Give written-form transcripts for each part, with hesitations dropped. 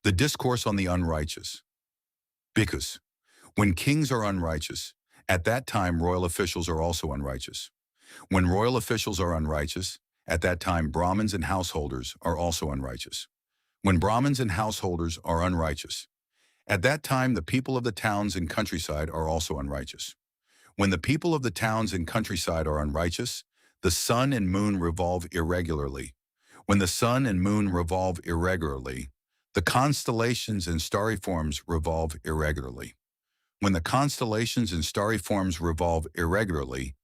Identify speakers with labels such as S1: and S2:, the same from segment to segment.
S1: The Discourse on the Unrighteous. Bhikkhus. When kings are unrighteous, at that time royal officials are also unrighteous. When royal officials are unrighteous, at that time brahmins and householders are also unrighteous. When brahmins and householders are unrighteous, at that time the people of the towns and countryside are also unrighteous. When the people of the towns and countryside are unrighteous, the sun and moon revolve irregularly. When the sun and moon revolve irregularly, the constellations and starry forms revolve irregularly. When the constellations and starry forms revolve irregularly,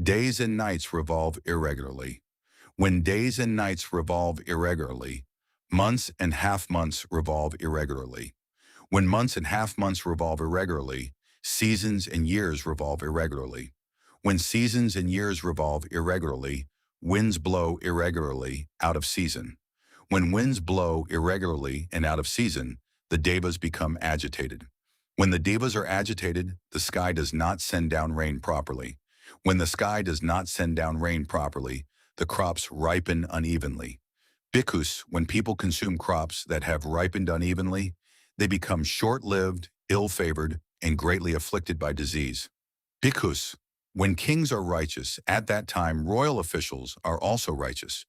S1: days and nights revolve irregularly. When days and nights revolve irregularly, months and half-months revolve irregularly. When months and half-months revolve irregularly, seasons and years revolve irregularly. When seasons and years revolve irregularly, winds blow irregularly out of season. When winds blow irregularly and out of season, the devas become agitated. When the devas are agitated, the sky does not send down rain properly. When the sky does not send down rain properly, the crops ripen unevenly. Bhikkhus, when people consume crops that have ripened unevenly, they become short-lived, ill-favored, and greatly afflicted by disease. Bhikkhus, when kings are righteous, at that time royal officials are also righteous.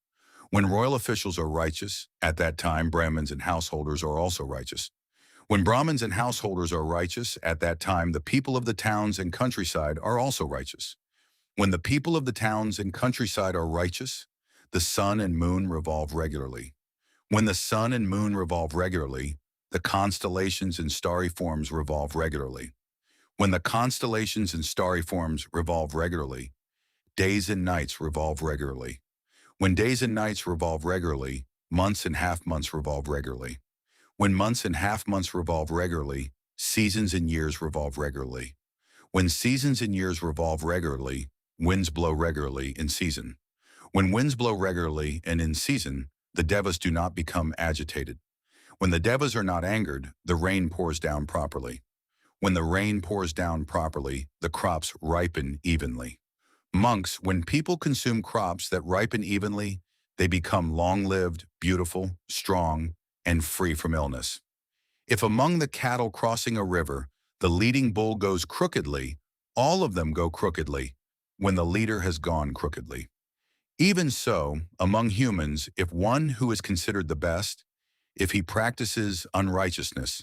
S1: When royal officials are righteous, at that time brahmins and householders are also righteous. When brahmins and householders are righteous, at that time the people of the towns and countryside are also righteous. When the people of the towns and countryside are righteous, the sun and moon revolve regularly. When the sun and moon revolve regularly, the constellations and starry forms revolve regularly. When the constellations and starry forms revolve regularly, days and nights revolve regularly. When days and nights revolve regularly, months and half-months revolve regularly. When months and half-months revolve regularly, seasons and years revolve regularly. When seasons and years revolve regularly, winds blow regularly in season. When winds blow regularly and in season, the devas do not become agitated. When the devas are not angered, the rain pours down properly. When the rain pours down properly, the crops ripen evenly. Monks, when people consume crops that ripen evenly, they become long-lived, beautiful, strong, and free from illness. If among the cattle crossing a river, the leading bull goes crookedly, all of them go crookedly, when the leader has gone crookedly. Even so, among humans, if one who is considered the best, if he practices unrighteousness,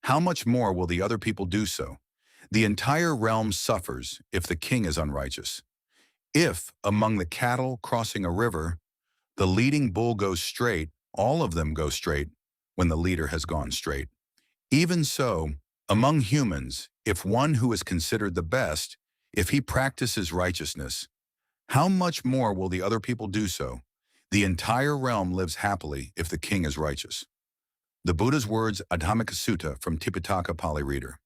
S1: how much more will the other people do so? The entire realm suffers if the king is unrighteous. If, among the cattle crossing a river, the leading bull goes straight, all of them go straight when the leader has gone straight. Even so, among humans, if one who is considered the best, if he practices righteousness, how much more will the other people do so? The entire realm lives happily if the king is righteous. The Buddha's words, Adhamaka Sutta from Tipitaka Pali Reader.